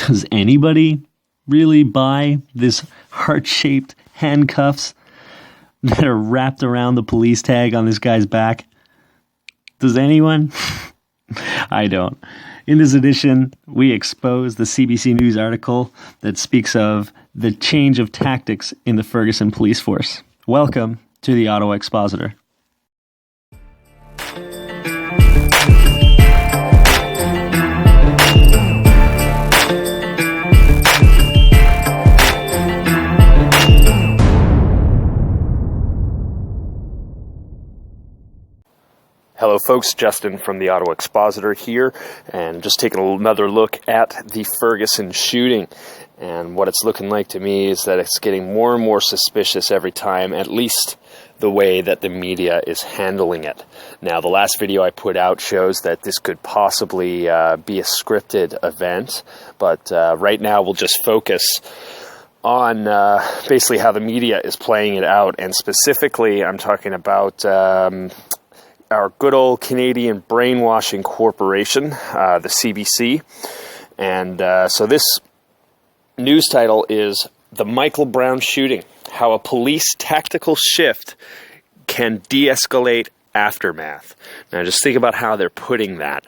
Does anybody really buy this heart-shaped handcuffs that are wrapped around the police tag on this guy's back? Does anyone? I don't. In this edition, we expose the CBC News article that speaks of the change of tactics in the Ferguson police force. Welcome to the Ottawa Expositor. Hello folks, Justin from the Ottawa Expositor here, and just taking another look at the Ferguson shooting. And what it's looking like to me is that it's getting more and more suspicious every time, at least the way that the media is handling it. Now, the last video I put out shows that this could possibly be a scripted event, but right now we'll just focus on basically how the media is playing it out, and specifically I'm talking about our good old Canadian brainwashing corporation, the CBC. And so this news title is The Michael Brown Shooting, How a Police Tactical Shift Can De-Escalate Aftermath. Now just think about how they're putting that.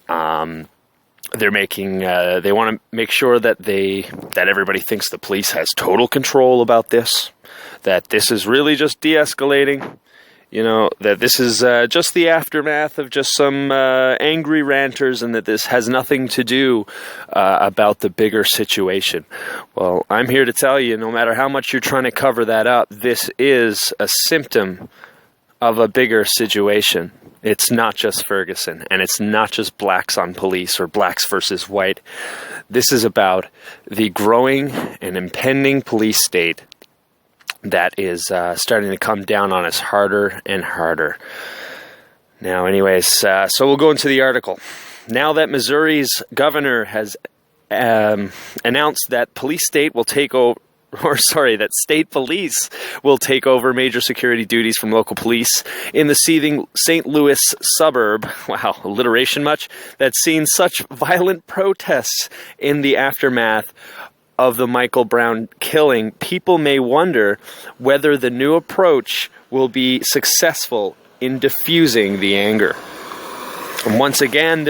They're making, they want to make sure that everybody thinks the police has total control about this, that this is really just de-escalating. You know, that this is just the aftermath of just some angry ranters, and that this has nothing to do about the bigger situation. Well, I'm here to tell you, no matter how much you're trying to cover that up, this is a symptom of a bigger situation. It's not just Ferguson, and it's not just blacks on police or blacks versus white. This is about the growing and impending police state that is starting to come down on us harder and harder. Now, anyways, so we'll go into the article. Now that Missouri's governor has announced that that state police will take over major security duties from local police in the seething St. Louis suburb, wow, alliteration much, that's seen such violent protests in the aftermath of the Michael Brown killing, people may wonder whether the new approach will be successful in diffusing the anger. And once again,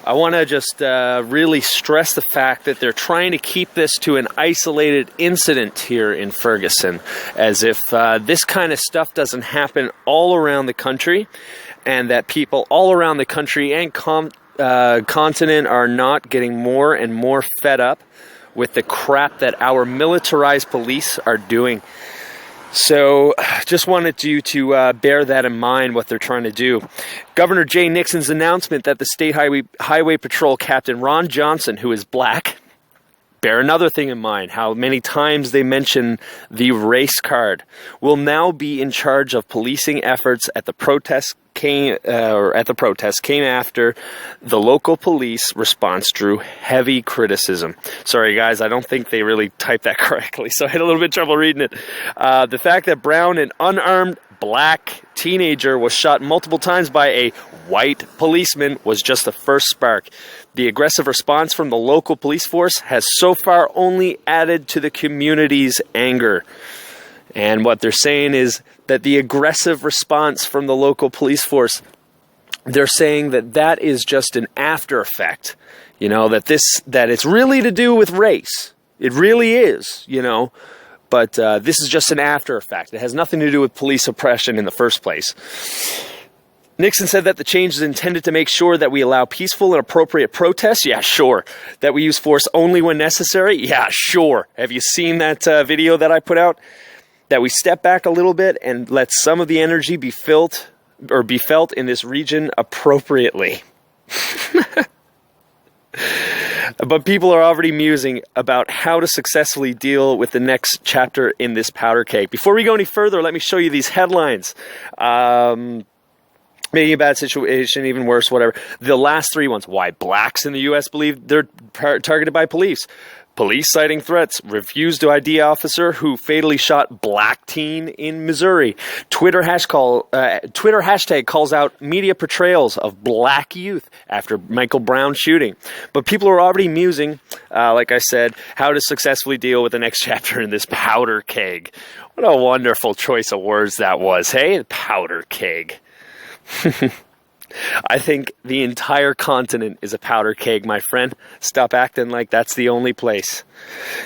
I want to just really stress the fact that they're trying to keep this to an isolated incident here in Ferguson, as if this kind of stuff doesn't happen all around the country, and that people all around the country and continent are not getting more and more fed up with the crap that our militarized police are doing. So just wanted you to bear that in mind, what they're trying to do. Governor Jay Nixon's announcement that the State Highway Patrol Captain Ron Johnson, who is black, bear another thing in mind, how many times they mention the race card, will now be in charge of policing efforts at the protest came after the local police response drew heavy criticism. Sorry guys, I don't think they really typed that correctly, so I had a little bit of trouble reading it. The fact that Brown, an unarmed black teenager, was shot multiple times by a white policeman was just the first spark. The aggressive response from the local police force has so far only added to the community's anger. And what they're saying is that the aggressive response from the local police force, they're saying that is just an after effect. You know, that it's really to do with race. It really is, you know. But this is just an after effect. It has nothing to do with police oppression in the first place. Nixon said that the change is intended to make sure that we allow peaceful and appropriate protests. Yeah, sure. That we use force only when necessary. Yeah, sure. Have you seen that video that I put out? That we step back a little bit and let some of the energy be felt in this region appropriately. But people are already musing about how to successfully deal with the next chapter in this powder keg. Before we go any further, let me show you these headlines. making a bad situation even worse, whatever. The last three ones, why blacks in the U.S. believe they're targeted by police. Police citing threats, refused to ID officer who fatally shot black teen in Missouri. Twitter hashtag calls out media portrayals of black youth after Michael Brown shooting. But people are already musing, like I said, how to successfully deal with the next chapter in this powder keg. What a wonderful choice of words that was, hey? Powder keg. I think the entire continent is a powder keg, my friend. Stop acting like that's the only place.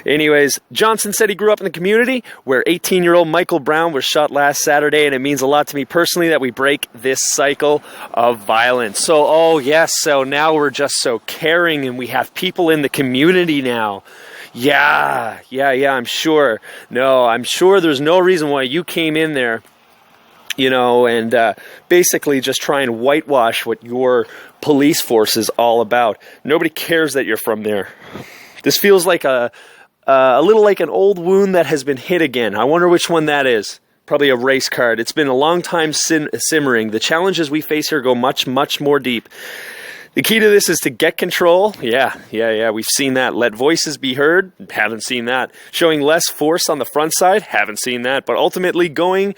Anyways, Johnson said he grew up in the community where 18-year-old Michael Brown was shot last Saturday, and it means a lot to me personally that we break this cycle of violence. So now we're just so caring, and we have people in the community now. Yeah, I'm sure. No, I'm sure there's no reason why you came in there, and basically just try and whitewash what your police force is all about. Nobody cares that you're from there. This feels like a little like an old wound that has been hit again. I wonder which one that is. Probably a race card. It's been a long time simmering. The challenges we face here go much, much more deep. The key to this is to get control. Yeah. We've seen that. Let voices be heard. Haven't seen that. Showing less force on the front side. Haven't seen that. But ultimately going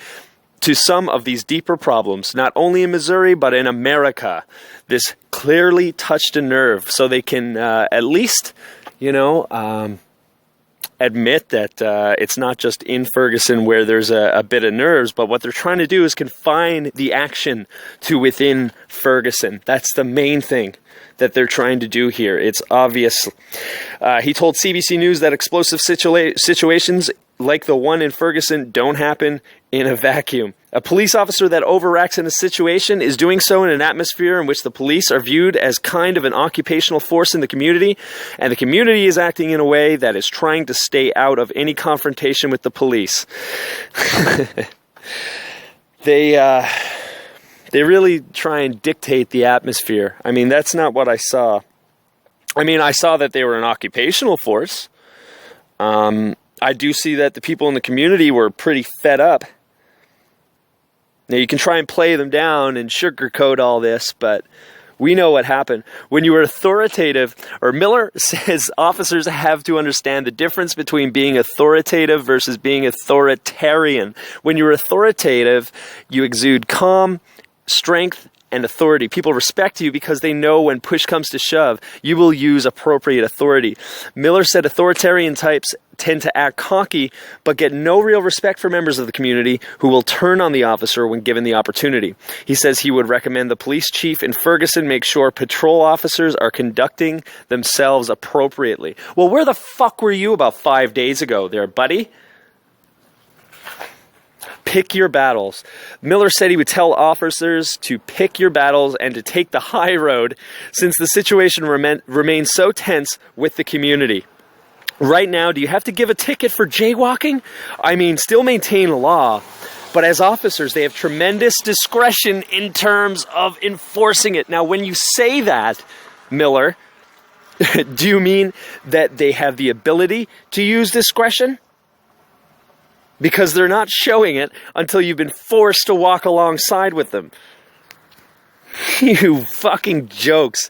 to some of these deeper problems, not only in Missouri, but in America. This clearly touched a nerve, so they can at least, admit that it's not just in Ferguson where there's a bit of nerves, but what they're trying to do is confine the action to within Ferguson. That's the main thing that they're trying to do here. It's obvious. He told CBC News that explosive situations like the one in Ferguson don't happen in a vacuum. A police officer that overreacts in a situation is doing so in an atmosphere in which the police are viewed as kind of an occupational force in the community, and the community is acting in a way that is trying to stay out of any confrontation with the police. They really try and dictate the atmosphere. I mean, that's not what I saw. I mean, I saw that they were an occupational force. I do see that the people in the community were pretty fed up. Now, you can try and play them down and sugarcoat all this, but we know what happened. When you were authoritative, or Miller says officers have to understand the difference between being authoritative versus being authoritarian. When you're authoritative, you exude calm, strength, and authority. People respect you because they know when push comes to shove, you will use appropriate authority. Miller said authoritarian types tend to act cocky, but get no real respect for members of the community who will turn on the officer when given the opportunity. He says he would recommend the police chief in Ferguson make sure patrol officers are conducting themselves appropriately. Well, where the fuck were you about 5 days ago there, buddy? Pick your battles. Miller said he would tell officers to pick your battles and to take the high road since the situation remains so tense with the community. Right now, do you have to give a ticket for jaywalking? I mean, still maintain law, but as officers, they have tremendous discretion in terms of enforcing it. Now, when you say that, Miller, do you mean that they have the ability to use discretion? Because they're not showing it until you've been forced to walk alongside with them. You fucking jokes.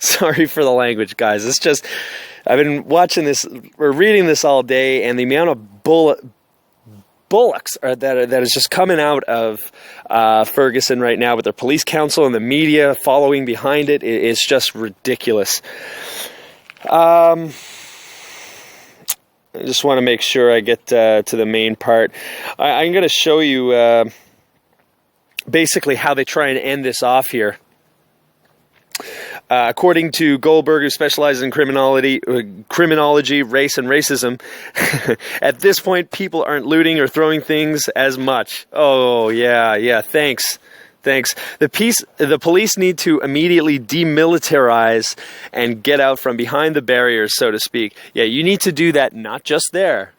Sorry for the language, guys. It's just, I've been watching this, or reading this all day, and the amount of bullocks that is just coming out of Ferguson right now with their police council and the media following behind it is just ridiculous. I just want to make sure I get to the main part. I'm going to show you basically how they try and end this off here. According to Goldberg, who specializes in criminology, race, and racism, at this point, people aren't looting or throwing things as much. Oh, yeah, thanks. The police need to immediately demilitarize and get out from behind the barriers, so to speak. Yeah, you need to do that, not just there.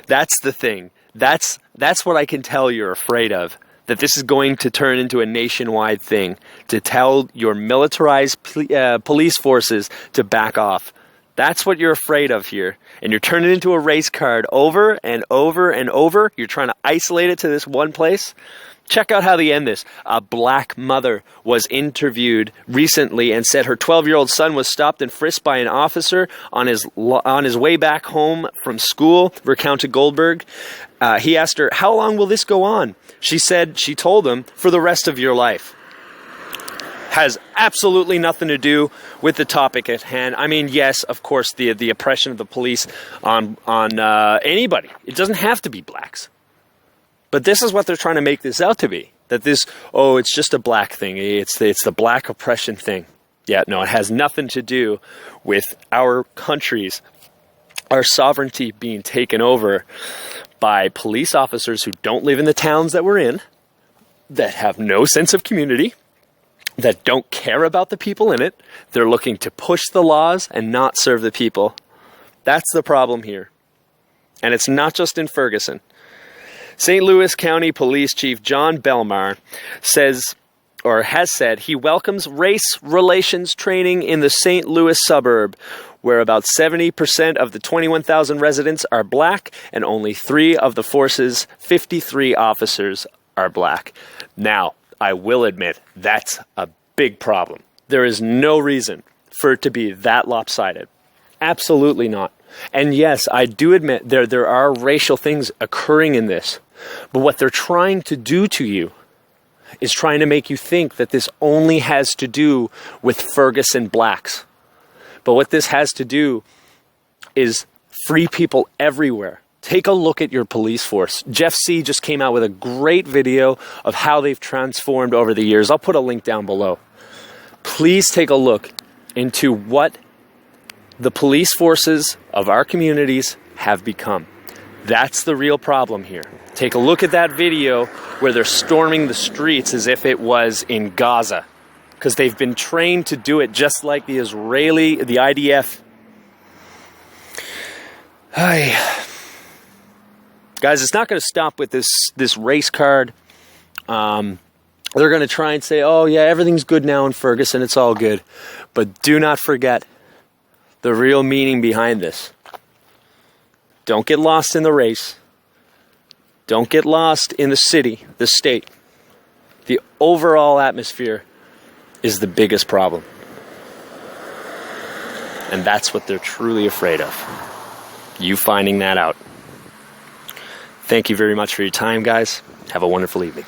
That's the thing. That's what I can tell you're afraid of. That this is going to turn into a nationwide thing. To tell your militarized police forces to back off. That's what you're afraid of here. And you're turning it into a race card over and over and over. You're trying to isolate it to this one place. Check out how they end this. A black mother was interviewed recently and said her 12-year-old son was stopped and frisked by an officer on his way back home from school, recounted Goldberg. He asked her, "How long will this go on?" She told him, "For the rest of your life." Has absolutely nothing to do with the topic at hand. I mean, yes, of course, the oppression of the police on anybody. It doesn't have to be blacks. But this is what they're trying to make this out to be. That it's just a black thing. It's the black oppression thing. Yeah, no, it has nothing to do with our countries, our sovereignty being taken over by police officers who don't live in the towns that we're in, that have no sense of community, that don't care about the people in it. They're looking to push the laws and not serve the people. That's the problem here. And it's not just in Ferguson. St. Louis County Police Chief John Belmar has said he welcomes race relations training in the St. Louis suburb, where about 70% of the 21,000 residents are black and only 3 of the force's 53 officers are black. Now, I will admit, that's a big problem. There is no reason for it to be that lopsided. Absolutely not. And yes, I do admit there are racial things occurring in this. But what they're trying to do to you is trying to make you think that this only has to do with Ferguson blacks. But what this has to do is free people everywhere. Take a look at your police force. Jeff C. just came out with a great video of how they've transformed over the years. I'll put a link down below. Please take a look into what the police forces of our communities have become. That's the real problem here. Take a look at that video where they're storming the streets as if it was in Gaza, because they've been trained to do it just like the IDF. Guys, it's not going to stop with this race card. They're going to try and say, oh yeah, everything's good now in Ferguson, it's all good. But do not forget the real meaning behind this. Don't get lost in the race. Don't get lost in the city, the state. The overall atmosphere is the biggest problem. And that's what they're truly afraid of. You finding that out. Thank you very much for your time, guys. Have a wonderful evening.